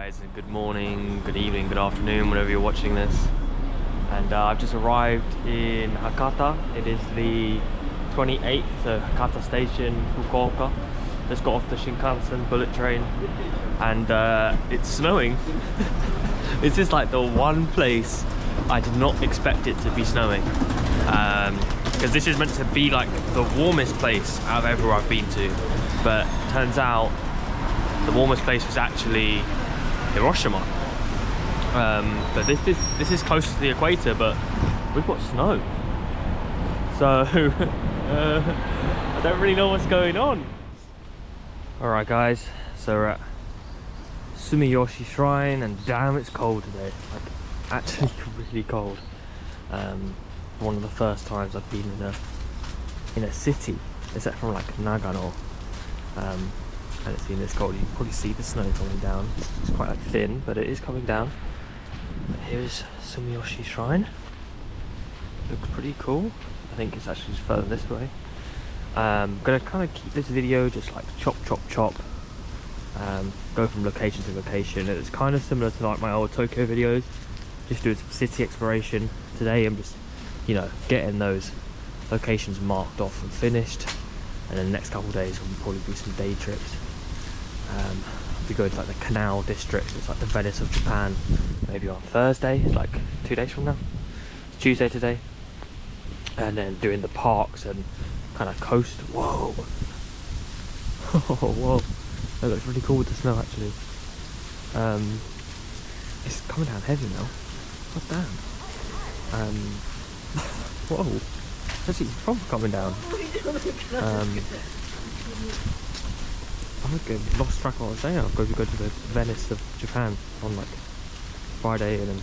guys, and good morning, good evening, good afternoon, whenever you're watching this. And I've just arrived in Hakata. It is the 28th, so Hakata Station, Fukuoka. Just got off the Shinkansen bullet train, and it's snowing. This is like the one place I did not expect it to be snowing, because this is meant to be like the warmest place out of everywhere I've been to, but turns out the warmest place was actually Hiroshima. But this is close to the equator, but we've got snow, so I don't really know what's going on. Alright guys, so we're at Sumiyoshi Shrine, and damn, it's cold today. Like, actually really cold. One of the first times I've been in a city, except from like Nagano, and it's been this cold. You can probably see the snow coming down. It's quite like thin, but it is coming down. But here's Sumiyoshi Shrine. Looks pretty cool. I think it's actually just further this way. I'm gonna kind of keep this video just like chop. Go from location to location. It's kind of similar to like my old Tokyo videos, just doing some city exploration. Today I'm just, you know, getting those locations marked off and finished, and then the next couple of days will probably be some day trips. We go to like the Canal District. It's like the Venice of Japan, maybe on Thursday, like 2 days from now. It's Tuesday today. And then doing the parks and kind of coast. Whoa. Oh, whoa. That looks really cool with the snow actually. It's coming down heavy now. God damn. Whoa. Actually, it's proper coming down. I lost track of what I was saying. I've got to go to the Venice of Japan on like Friday, and then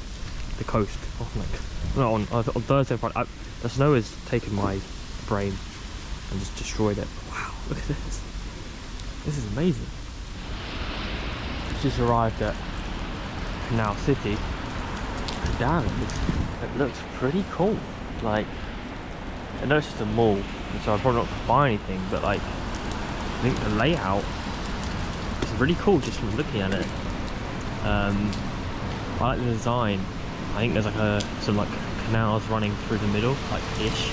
the coast on like on Thursday and Friday. The snow has taken my brain and just destroyed it. Wow, look at this. This is amazing. Just arrived at Canal City. Damn, it looks pretty cool. Like, I know it's just a mall, and so I'm probably not gonna buy anything, but like, I think the layout is really cool just from looking at it. I like the design. I think there's like some like canals running through the middle, like ish.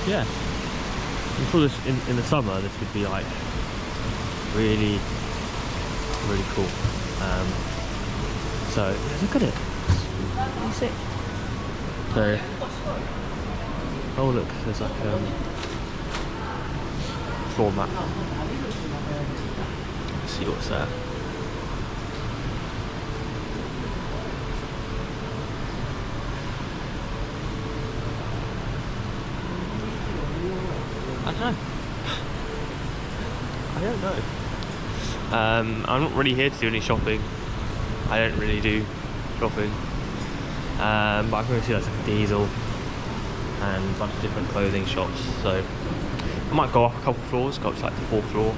Yeah. I'm sure this in the summer this would be like really cool. So yeah, look at it. It's really sick. So, oh look, there's like floor map. Let's see what's there. I don't know. I'm not really here to do any shopping. I don't really do shopping. But I'm going to see like a Diesel and a bunch of different clothing shops. So I might go up a couple floors, go up to like the 4th floor,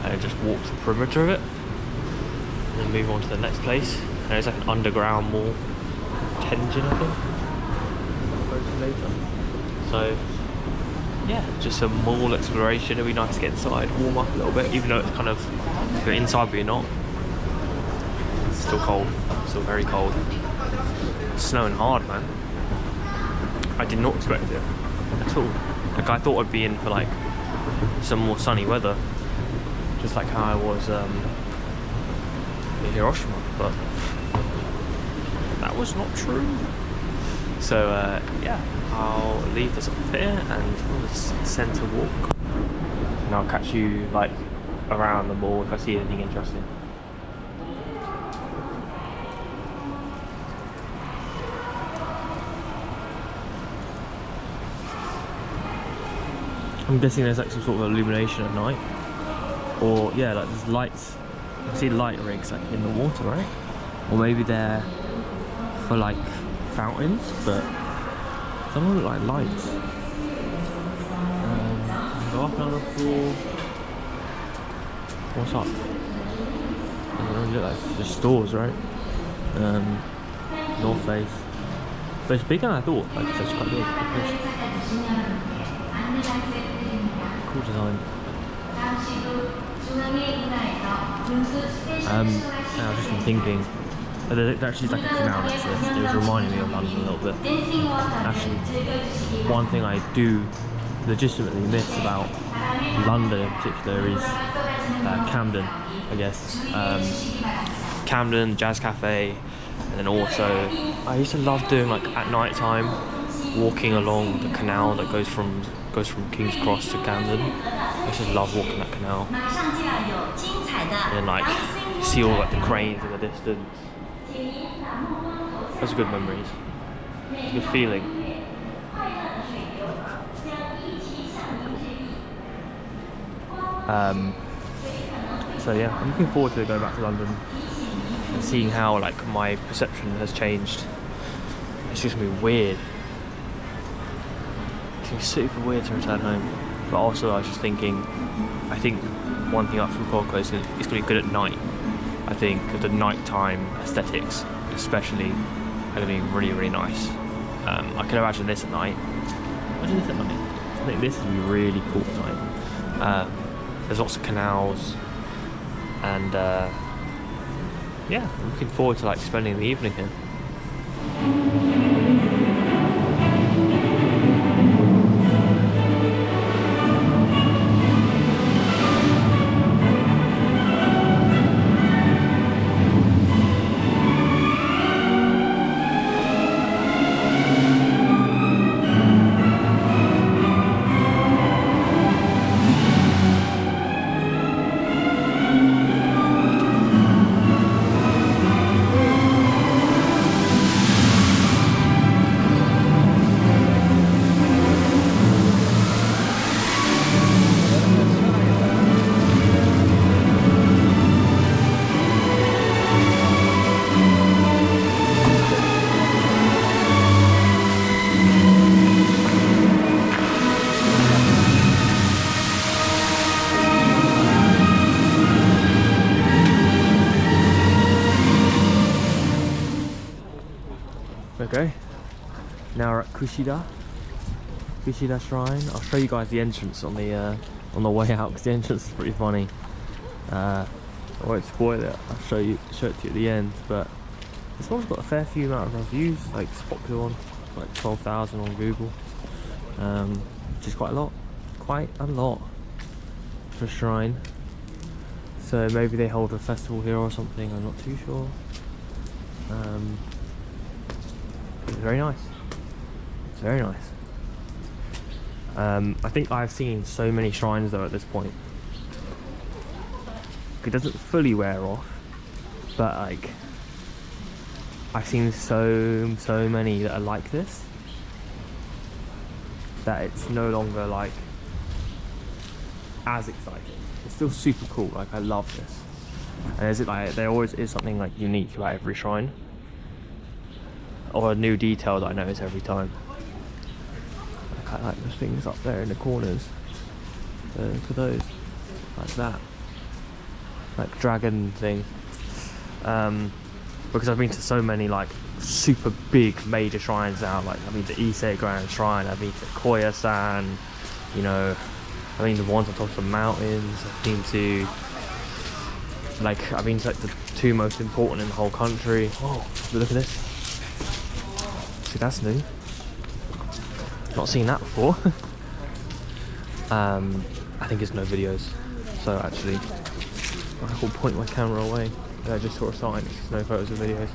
and just walk the perimeter of it, and then move on to the next place. And it's like an underground mall, Tenjin, I think. I'll go to later. So yeah, just some mall exploration. It'll be nice to get inside, warm up a little bit, even though it's kind of, you're inside but you're not. It's still cold, still very cold. It's snowing hard, man. I did not expect it at all. Like, I thought I'd be in for like some more sunny weather, just like how I was in Hiroshima, but that was not true. So yeah, I'll leave this up here and just centre walk, and I'll catch you like around the mall if I see anything interesting. I'm guessing there's like some sort of illumination at night, or yeah, like there's lights. You can see light rigs like in the water, right? Or maybe they're for like fountains, but some of them look like lights. Go up another floor. What's up? Doesn't really look like just stores, right? North Face. But it's bigger than I thought. Like, it's quite big. Cool design. And I've just been thinking, there actually is like a canal next to this. It was reminding me of London a little bit. Actually, one thing I do legitimately miss about London in particular is Camden, I guess. Camden, Jazz Cafe, and then also I used to love doing like at night time, walking along the canal that goes from King's Cross to Camden. I used to love walking that canal. And then like you see all like the cranes in the distance. Those are good memories. It's a good feeling. So yeah, I'm looking forward to going back to London and seeing how like my perception has changed. It's just gonna be weird. It's gonna be super weird to return home. But also I was just thinking, I think one thing about Fukuoka is it's gonna be good at night. I think the nighttime aesthetics especially are gonna be really, really nice. I can imagine this at night. Imagine this at night. I think this would be really cool at night. There's lots of canals, and yeah, I'm looking forward to like spending the evening here. Okay, now we're at Kushida Shrine. I'll show you guys the entrance on the way out, because the entrance is pretty funny. I won't spoil it. I'll show it to you at the end. But this one's got a fair few amount of reviews. Like it's a popular one, like 12,000 on Google, which is quite a lot for a shrine. So maybe they hold a festival here or something. I'm not too sure. It's very nice. It's very nice. I think I've seen so many shrines though at this point. It doesn't fully wear off, but like I've seen so many that are like this that it's no longer like as exciting. It's still super cool. Like I love this, and there always is something like unique about every shrine, or a new detail that I notice every time. I quite like the things up there in the corners. Look at those, like that, like dragon thing. Because I've been to so many like super big major shrines now. Like I've been to Ise Grand Shrine, I've been to Koya-san, you know, I mean the ones on top of the mountains. I've been to like the two most important in the whole country. Whoa, look at this. See, that's new. Not seen that before. I think it's no videos, so actually I will point my camera away. I just saw a sign, it's no photos or videos.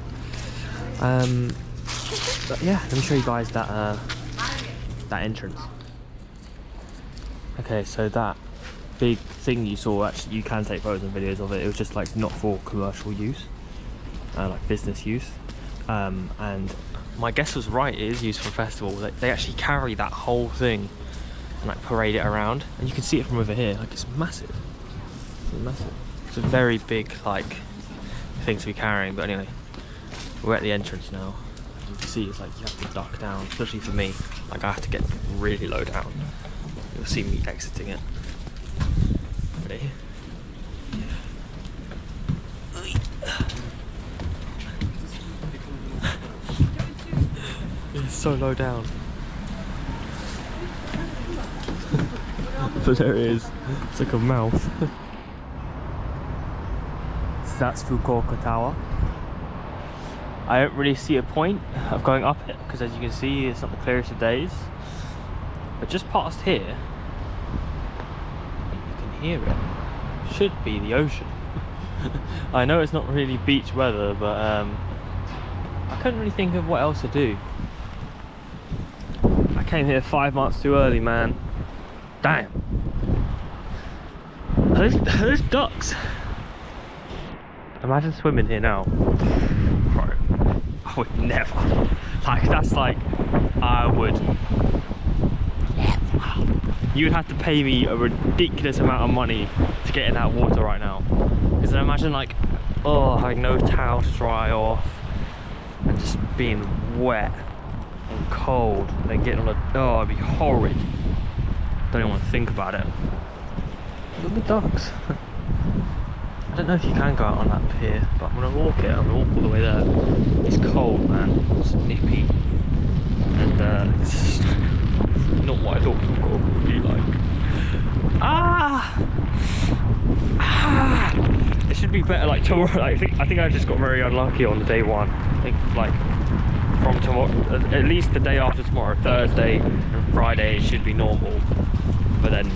But yeah, let me show you guys that entrance. Okay, so that big thing you saw, actually you can take photos and videos of it. It was just like not for commercial use, like business use. And my guess was right, it is used for a festival. They actually carry that whole thing and like parade it around, and you can see it from over here. Like it's massive. It's massive. It's a very big like thing to be carrying. But anyway, we're at the entrance now. You can see it's like you have to duck down, especially for me. Like I have to get really low down. You'll see me exiting it. Ready? It's so low down. But there it is. It's like a mouth. that's Fukuoka Tower. I don't really see a point of going up it because, as you can see, it's not the clearest of days. But just past here, you can hear it. Should be the ocean. I know it's not really beach weather, but I couldn't really think of what else to do. I came here 5 months too early, man. Damn. Those ducks. Imagine swimming here now. Bro, I would never. Like, that's like, I would never. You would have to pay me a ridiculous amount of money to get in that water right now. Because then imagine like, oh, having no towel to dry off and just being wet and cold and then getting on a, oh, it'd be horrid. Don't even want to think about it. Look at the ducks. I don't know if you can go out on that pier, but I'm gonna walk it. I'm gonna walk all the way there. It's cold, man. It's nippy, and it's just not what I thought Fukuoka would be like. It should be better like tomorrow. I think I just got very unlucky on the day one. I think like from tomorrow, at least the day after tomorrow, Thursday and Friday, it should be normal. But then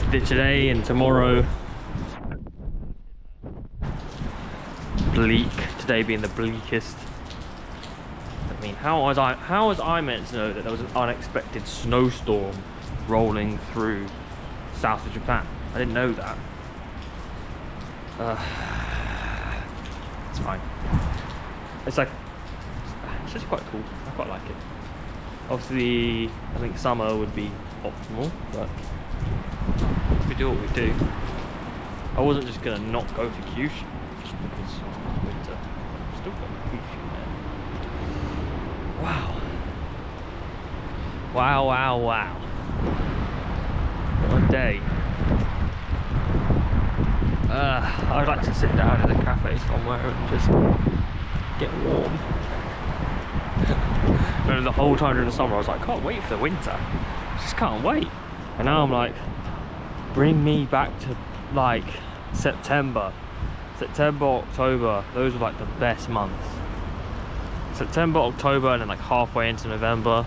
today and tomorrow, bleak. Today being the bleakest. I mean, how was I meant to know that there was an unexpected snowstorm rolling through south of Japan? I didn't know that. It's fine. It's actually quite cool. I quite like it. Obviously, I think summer would be optimal, but we do what we do. I wasn't just gonna not go to Kyushu just because it's winter. I'm still going to Kyushu, man. Wow. Wow. What a day. I would like to sit down in a cafe somewhere and just get warm. And the whole time during the summer I was like, can't wait for the winter. I just can't wait. And now I'm like, bring me back to like September, October. Those were like the best months. September, October, and then like halfway into November.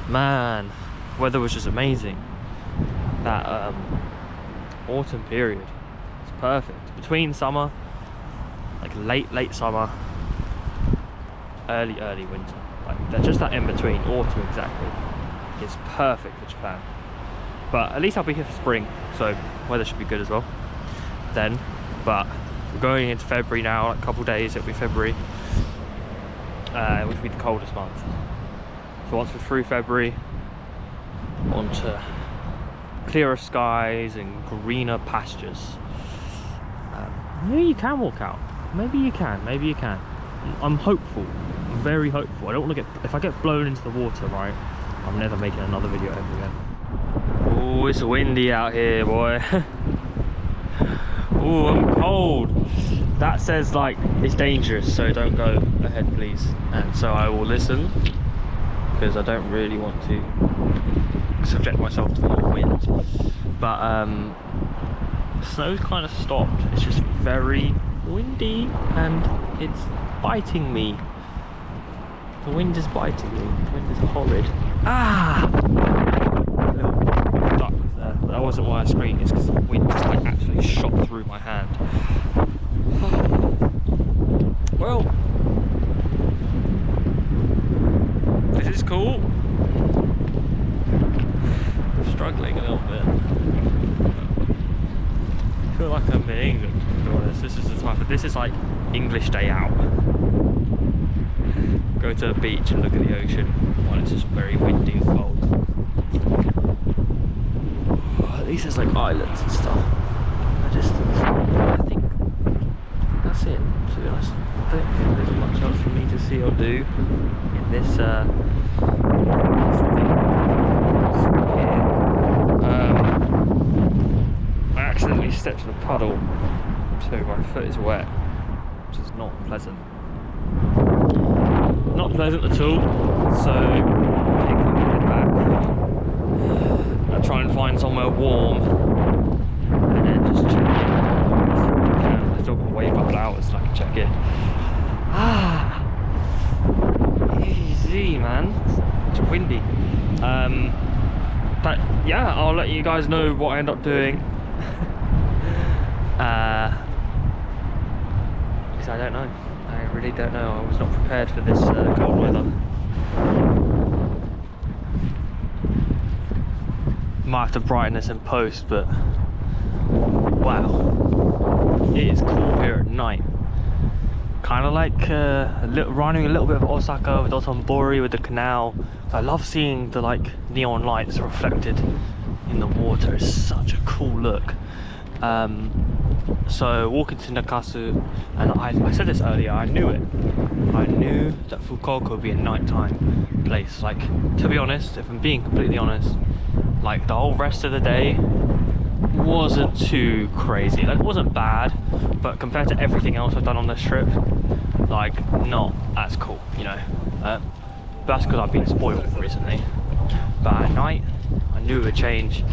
Man, weather was just amazing. That autumn period, it's perfect. Between summer, like late summer, early winter. Like just that in between, autumn exactly, is perfect for Japan. But at least I'll be here for spring, so weather should be good as well then. But we're going into February now, like a couple of days it'll be February, which will be the coldest month. So once we're through February, on to clearer skies and greener pastures. Maybe you can walk out. Maybe you can. I'm hopeful. I'm very hopeful. I don't want to get, if I get blown into the water, right, I'm never making another video ever again. Oh, it's windy out here, boy. Oh, I'm cold. That says like it's dangerous, so don't go ahead, please. And so I will listen, because I don't really want to subject myself to more wind. But snow's kind of stopped. It's just very windy and it's biting me. The wind is biting me. The wind is horrid. Ah! Little duck was there. But that wasn't why I screamed. It's because the wind just like actually shot through my hand. Well, this is cool. I'm struggling a little bit. I feel like I'm in England, to be honest. This is the type of, this is like English day out. Go to a beach and look at the ocean while it's just very windy and cold. At least there's like islands and stuff in the distance. I think that's it, to be honest. I don't think there's much else for me to see or do in this thing. I accidentally stepped in a puddle, so my foot is wet, which is not pleasant. Not pleasant at all, so I think I'm heading back. I'll try and find somewhere warm and then just check in. I still got way a couple hours so I can check it. Ah, easy, man. It's windy. But yeah, I'll let you guys know what I end up doing. Because I don't know. I really don't know. I was not prepared for this cold weather. Might have to brighten this in post, but wow, it is cool here at night. Kind of like running a little bit of Osaka with Dotonbori with the canal. So I love seeing the like neon lights reflected in the water. It's such a cool look. So walking to Nakasu, and I said this earlier, I knew it. I knew that Fukuoka would be a nighttime place. Like, to be honest, if I'm being completely honest, like the whole rest of the day wasn't too crazy. Like, it wasn't bad, but compared to everything else I've done on this trip, like not as cool, you know. But that's because I've been spoiled recently. But at night, I knew it would change.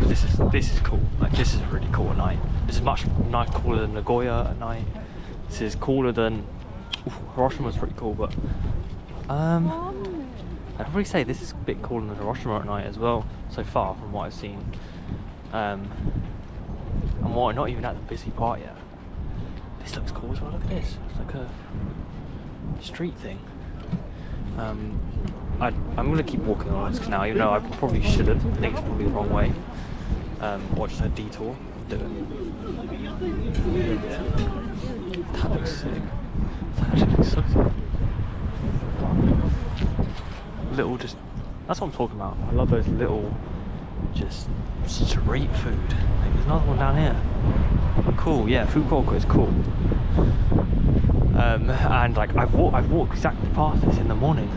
This is cool. Like, this is really cool at night. This is much cooler than Nagoya at night. This is cooler than Hiroshima's pretty cool, but I'd probably say this is a bit cooler than Hiroshima at night as well, so far from what I've seen. And what, not even at the busy part yet. This looks cool as well. Look at this. It's like a street thing. I'm gonna keep walking along this canal, even though I probably shouldn't. I think it's probably the wrong way. Or just a detour. Do it. That looks sick. That actually looks so sick. Little just, that's what I'm talking about. I love those little just street food. Like, there's another one down here. Cool, yeah, Fukuoka is cool. And like I've walked exactly past this in the morning,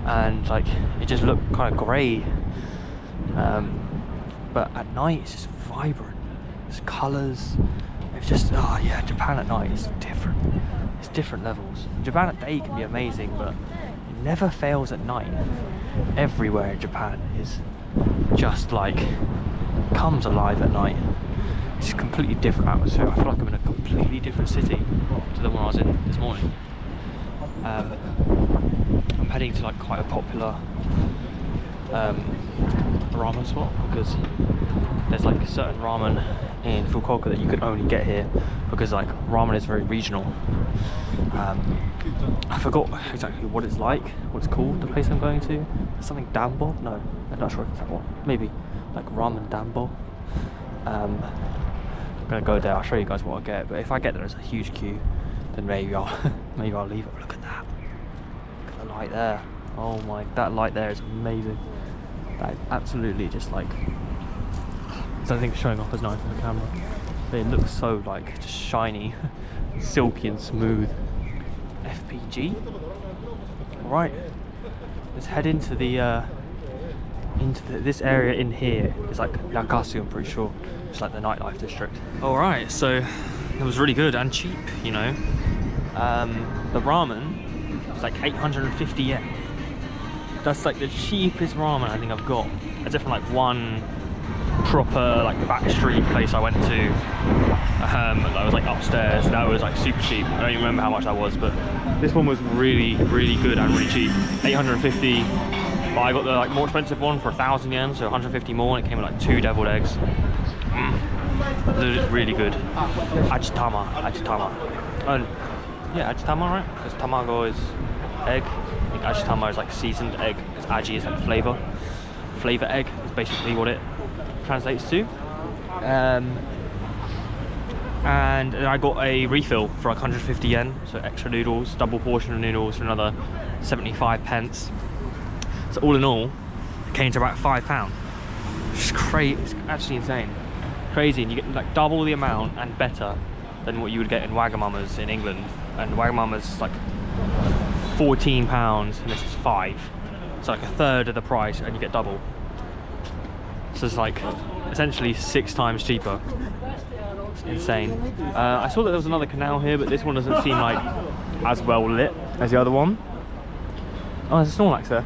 and like it just looked kind of grey. But at night it's just vibrant. There's colours. It's just, oh yeah, Japan at night is different. It's different levels. Japan at day can be amazing, but it never fails at night. Everywhere in Japan is just like comes alive at night. It's a completely different atmosphere. I feel like I'm in a completely different city to the one I was in this morning. I'm heading to like quite a popular ramen spot, because there's like certain ramen in Fukuoka that you can only get here, because like ramen is very regional. I forgot exactly what it's like, what it's called, the place I'm going to. Something Dambo? No, I'm not sure if it's that one. Maybe like ramen Dambo. I'm gonna go there. I'll show you guys what I get. But if I get there, there's a huge queue, then maybe I'll leave it. Look at that! Look at the light there. Oh my, that light there is amazing. That is absolutely just like, I don't think it's showing off as nice on the camera, but it looks so like just shiny, silky and smooth. FPG. All right, let's head into this area in here. It's like Nakasu, I'm pretty sure. It's like the nightlife district. All right, so it was really good and cheap, you know. The ramen was like 850 yen. That's like the cheapest ramen I think I've got. Except from like one proper like back street place I went to. I was like upstairs. That was like super cheap. I don't even remember how much that was, but this one was really, really good and really cheap. 850. But I got the like more expensive one for 1,000 yen, so 150 more, and it came with like 2 deviled eggs. Really good. Ajitama. Yeah, ajitama, right? Because tamago is egg. I think ajitama is like seasoned egg. Because aji is like flavor. Flavor egg is basically what it translates to. And I got a refill for like 150 yen, so extra noodles, double portion of noodles for another 75 pence. So all in all, it came to about £5. It's crazy. It's actually insane. Crazy, and you get like double the amount and better than what you would get in Wagamama's in England. And Wagamama's like £14, and this is £5. So like a third of the price, and you get double. So it's like essentially 6 times cheaper. It's insane. I saw that there was another canal here, but this one doesn't seem like as well lit as the other one. Oh, there's a Snorlax there.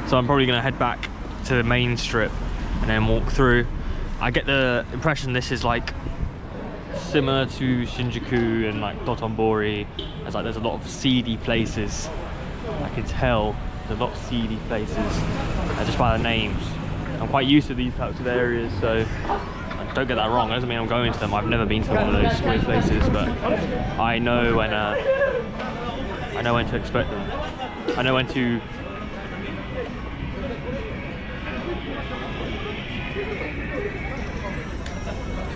So I'm probably gonna head back to the main strip and then walk through. I get the impression this is like similar to Shinjuku and like Dotonbori. There's a lot of seedy places. I can tell there's a lot of seedy places just by the names. I'm quite used to these types of areas, so don't get that wrong. That doesn't mean I'm going to them. I've never been to one of those weird places, but I know when to expect them. I know when to.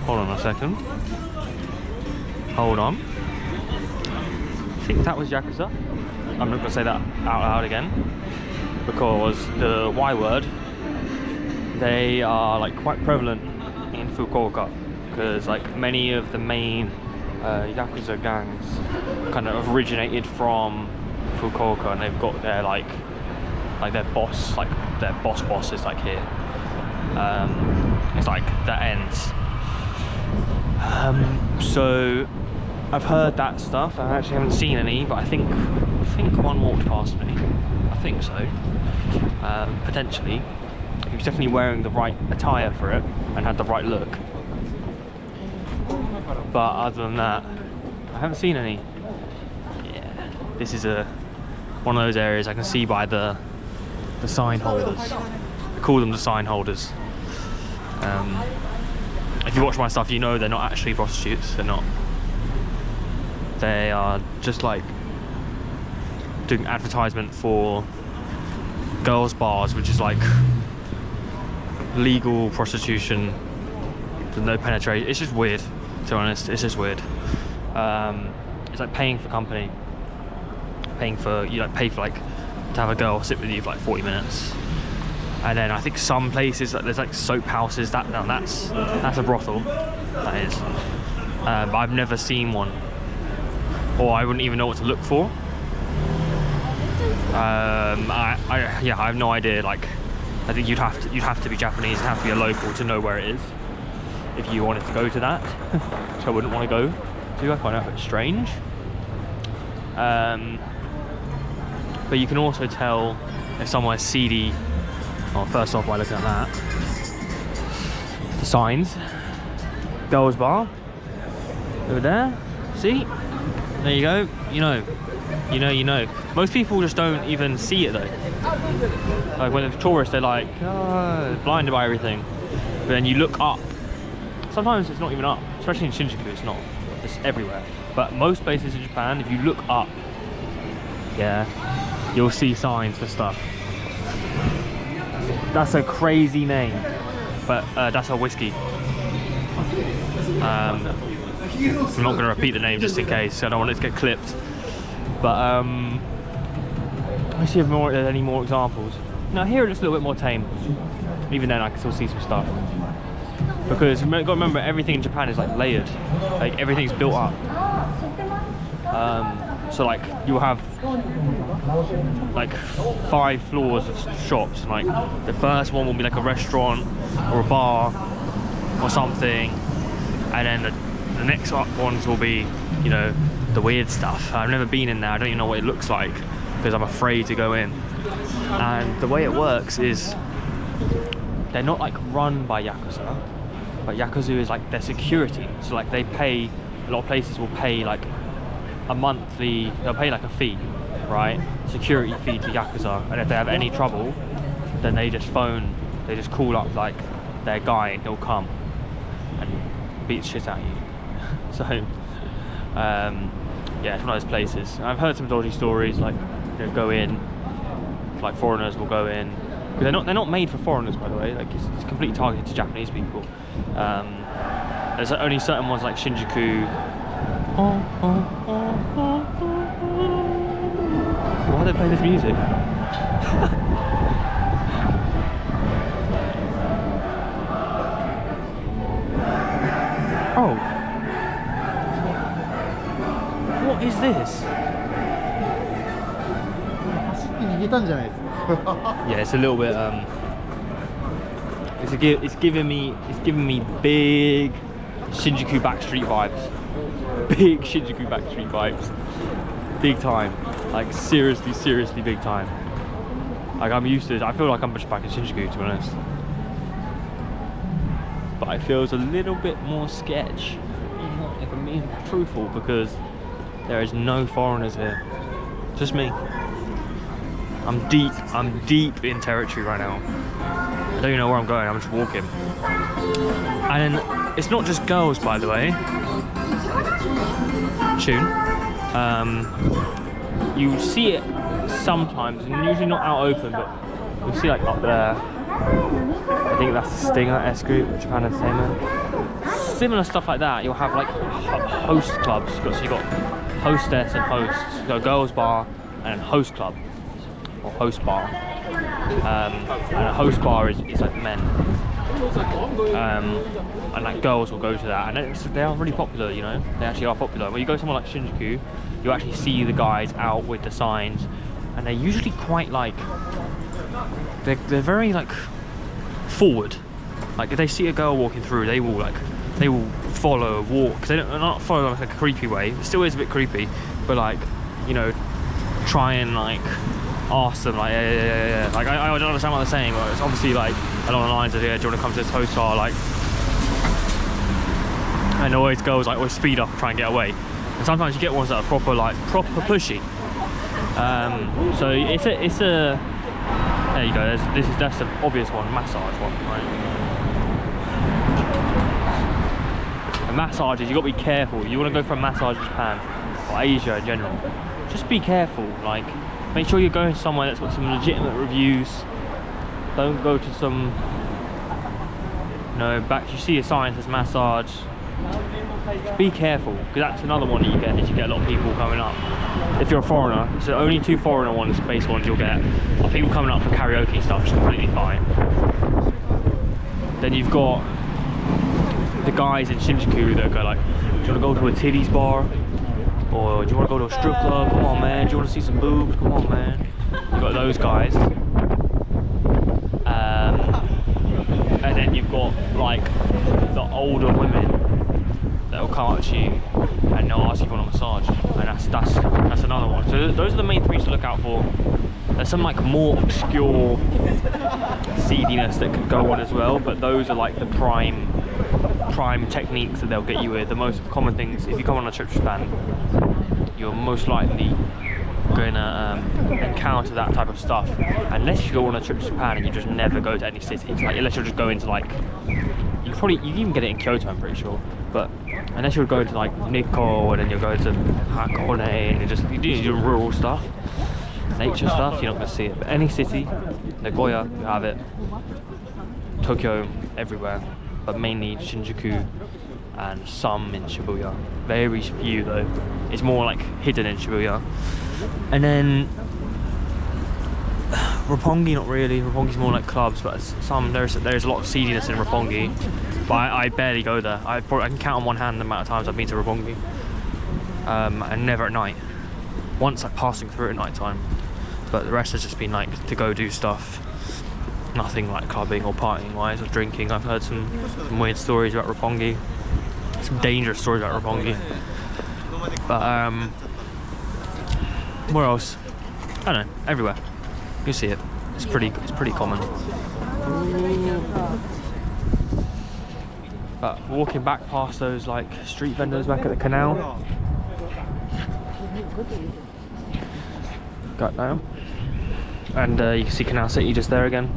Hold on a second. Hold on. I think that was Yakuza. I'm not gonna say that out loud again because the Y word, they are like quite prevalent in Fukuoka, because like many of the main Yakuza gangs kind of originated from Fukuoka, and they've got their like their boss is like here. It's like that ends. So I've heard that stuff. I actually haven't seen any, but I think one walked past me. I think so. Potentially. He was definitely wearing the right attire for it and had the right look. But other than that, I haven't seen any. Yeah, this is one of those areas I can see by the sign holders. I call them the sign holders. If you watch my stuff, you know they're not actually prostitutes. They're not. They are just like doing advertisement for girls' bars, which is like legal prostitution with no penetration. It's just weird, to be honest. It's just weird. It's like paying for company. Pay for like to have a girl sit with you for like 40 minutes. And then I think some places there's like soap houses. That's a brothel. That is. But I've never seen one, or I wouldn't even know what to look for. I have no idea. Like, I think you'd have to be Japanese and have to be a local to know where it is if you wanted to go to that, which I wouldn't want to go to. I find it a bit strange. But you can also tell if somewhere's seedy. Well, first off, by looking at that, the signs, girls' bar over there. See, there you go. You know. Most people just don't even see it though. Like when they're tourists, they're like, oh, blinded by everything. But then you look up. Sometimes it's not even up, especially in Shinjuku. It's not. It's everywhere. But most places in Japan, if you look up, yeah, you'll see signs for stuff. That's a crazy name, but that's a whiskey. I'm not going to repeat the name just in case. I don't want it to get clipped. But let's see if there's any more examples. Now here it looks a little bit more tame. Even then, I can still see some stuff. Because you've got to remember, everything in Japan is like layered. Like everything's built up. So like you'll have like 5 floors of shops, and like the first one will be like a restaurant or a bar or something, and then the next up ones will be, you know, the weird stuff. I've never been in there. I don't even know what it looks like because I'm afraid to go in. And the way it works is they're not like run by Yakuza, but Yakuza is like their security. So like they pay, a lot of places will pay like a monthly, they'll pay like a fee, right? Security fee to Yakuza, and if they have any trouble, then they just call up like their guy, and he'll come and beat the shit out of you. So, yeah, it's one of those places. And I've heard some dodgy stories, like, you know, go in, like foreigners will go in, because they're not made for foreigners, by the way. Like it's completely targeted to Japanese people. There's only certain ones like Shinjuku. Why are they playing this music? Oh. What is this? Yeah, it's a little bit it's giving me big Shinjuku backstreet vibes. Big Shinjuku backstreet vibes. Big time. Like seriously big time. Like I'm used to it. I feel like I'm just back in Shinjuku, to be honest. But it feels a little bit more sketch. being truthful because there is no foreigners here. Just me. I'm deep in territory right now. I don't even know where I'm going, I'm just walking. And then, it's not just girls, by the way. Tune. You see it sometimes, and usually not out open, but you'll see like up there. I think that's the Stinger S Group, Japan Entertainment. Similar stuff like that. You'll have like host clubs. So you've got hostess and hosts. You've got a girls bar and a host club or host bar. And a host bar is like men. And like girls will go to that, and they are really popular, you know. They actually are popular. When you go somewhere like Shinjuku, you actually see the guys out with the signs, and they're usually quite like they're very like forward. Like if they see a girl walking through, they will follow, walk. They're not follow like a creepy way. It still is a bit creepy, but like, you know, try and like ask them like yeah. Like I don't understand what they're saying, but it's obviously like along the lines of, yeah, do you want to come to this host bar? Like, and always girls like always speed up and try and get away. And sometimes you get ones that are proper pushy. So it's a there you go. That's the obvious one, massage one, right? And massages, you got to be careful. You want to go for a massage in Japan or Asia in general. Just be careful. Like, make sure you're going somewhere that's got some legitimate reviews. Don't go to some, you know, you see a sign that says massage. Just be careful, because that's another one that you get, is you get a lot of people coming up. If you're a foreigner, so only 2 foreigner ones, base ones you'll get, are people coming up for karaoke and stuff, which is completely fine. Then you've got the guys in Shinjuku that go like, do you want to go to a titties bar? Or do you want to go to a strip club? Come on, man. Do you want to see some boobs? Come on, man. You've got those guys. And then you've got like the older women that will come up to you and they'll ask you for a massage, and that's another one. So those are the main 3 to look out for. There's some like more obscure seediness that can go on as well, but those are like the prime techniques that they'll get you with. The most common things, if you come on a trip to Japan, you're most likely going to encounter that type of stuff, unless you go on a trip to Japan and you just never go to any cities. Like, unless you're just going to like, you can even get it in Kyoto, I'm pretty sure, but unless you're going to like Nikko and then you're going to Hakone and you do your rural stuff, nature stuff, you're not going to see it. But any city, Nagoya, you have it, Tokyo, everywhere, but mainly Shinjuku and some in Shibuya. Very few though. It's more like hidden in Shibuya. And then Roppongi, not really. Roppongi's more like clubs, but there's a lot of seediness in Roppongi. But I barely go there. I can count on one hand the amount of times I've been to Roppongi. And never at night. Once like passing through at night time. But the rest has just been like to go do stuff. Nothing like clubbing or partying wise or drinking. I've heard some weird stories about Roppongi. Some dangerous stories about Roppongi. But where else? I don't know, everywhere. You see it. It's pretty common. But walking back past those like street vendors back at the canal. Got now. And you can see Canal City just there again.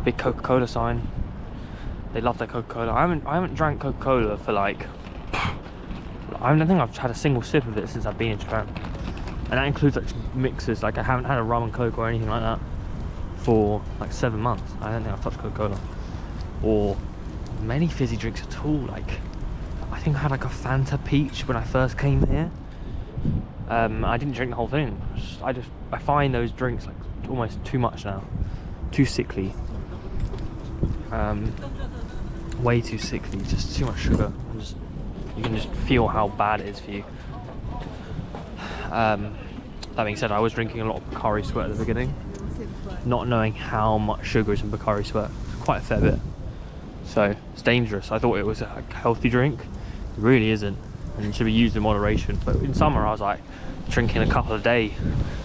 Big Coca-Cola sign. They love their Coca-Cola. I haven't drank Coca-Cola for like, I don't think I've had a single sip of it since I've been in Japan. And that includes like mixers. Like I haven't had a rum and coke or anything like that for like 7 months. I don't think I've touched Coca-Cola or many fizzy drinks at all. Like I think I had like a Fanta Peach when I first came here. I didn't drink the whole thing. I find those drinks like almost too much now, too sickly. Way too sickly, just too much sugar. You can just feel how bad it is for you. That being said, I was drinking a lot of Bacardi Sweat at the beginning, not knowing how much sugar is in Bacardi Sweat. It's quite a fair bit, so it's dangerous. I thought it was a healthy drink. It really isn't, and it should be used in moderation. But in summer, I was like drinking a couple a day.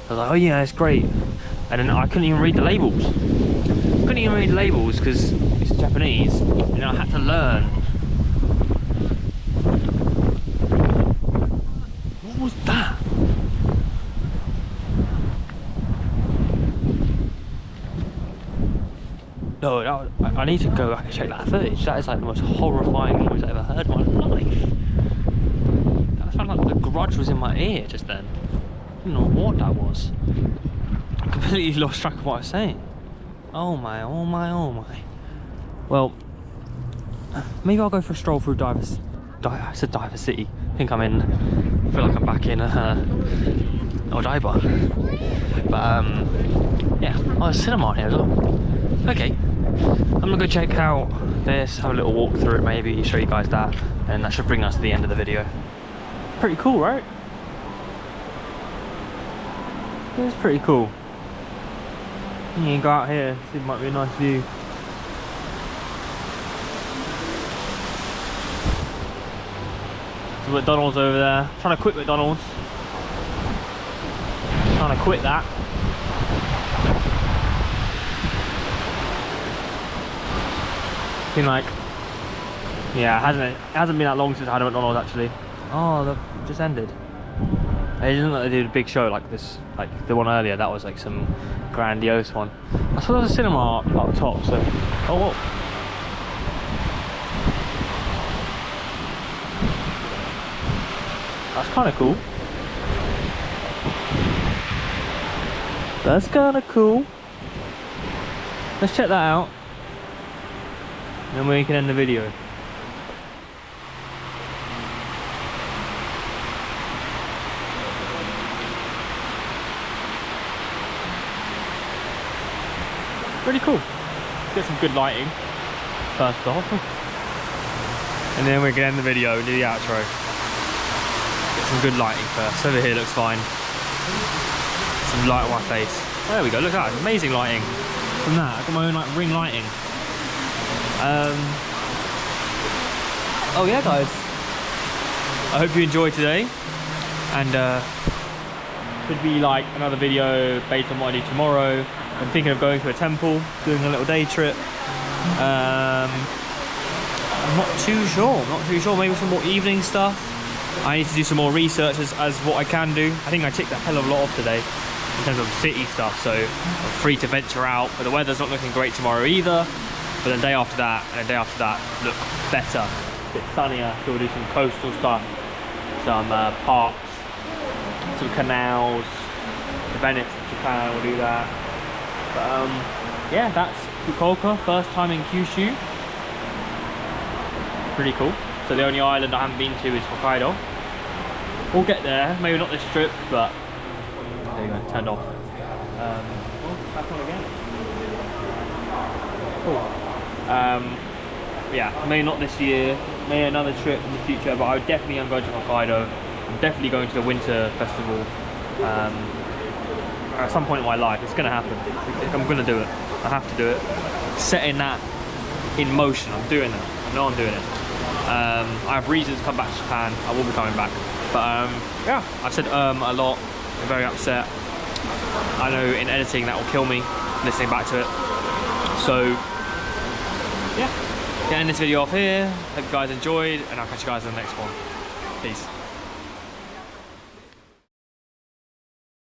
I was like, oh yeah, it's great, and then I couldn't even read the labels. Couldn't even read the labels because it's Japanese, and I had to learn that? No, I need to go back and check that footage. That is like the most horrifying noise I've ever heard in my life. That sounded like the Grudge was in my ear just then. I don't know what that was. I completely lost track of what I was saying. Oh my, oh my, oh my. Well, maybe I'll go for a stroll through I said Diver City. I think I feel like I'm back in Odaiba. But yeah, oh, there's a cinema on here as well. Okay, I'm gonna go check out this, have a little walk through it maybe, show you guys that, and that should bring us to the end of the video. Pretty cool, right? It's pretty cool. You can go out here, see, it might be a nice view. There's McDonald's over there. I'm trying to quit McDonald's. Trying to quit that. Been like, yeah, it hasn't been that long since I had a McDonald's actually. Oh, that just ended. It didn't look like they did a big show like this, like the one earlier. That was like some grandiose one. I saw there was a cinema up top, so. Oh, whoa. That's kind of cool. That's kind of cool. Let's check that out. And then we can end the video. Pretty cool. Let's get some good lighting first off. And then we can end the video and do the outro. Get some good lighting first. Over here looks fine. Some light on my face. There we go, look at that, amazing lighting. From that, I've got my own like ring lighting. Oh yeah guys, I hope you enjoyed today, and could be like another video based on what I do tomorrow. I'm thinking of going to a temple, doing a little day trip. I'm not too sure, maybe some more evening stuff. I need to do some more research as what I can do. I think I ticked a hell of a lot off today in terms of city stuff, so I'm free to venture out, but the weather's not looking great tomorrow either. But the day after that and the day after that look better, a bit sunnier. So we'll do some coastal stuff, some parks, some canals, the Venice, Japan, we'll do that. But yeah, that's Fukuoka, first time in Kyushu. Pretty cool. So the only island I haven't been to is Hokkaido. We'll get there, maybe not this trip, but there you go, turned off. Oh, back on again. Cool. Yeah, maybe not this year, maybe another trip in the future, but I definitely am going to Hokkaido. I'm definitely going to the winter festival at some point in my life. It's going to happen. I'm going to do it. I have to do it. Setting that in motion. I'm doing it. I know I'm doing it. I have reasons to come back to Japan. I will be coming back. But yeah, I've said a lot. I'm very upset. I know in editing that will kill me, listening back to it. So yeah, gonna end this video off here. Hope you guys enjoyed, and I'll catch you guys in the next one. Peace.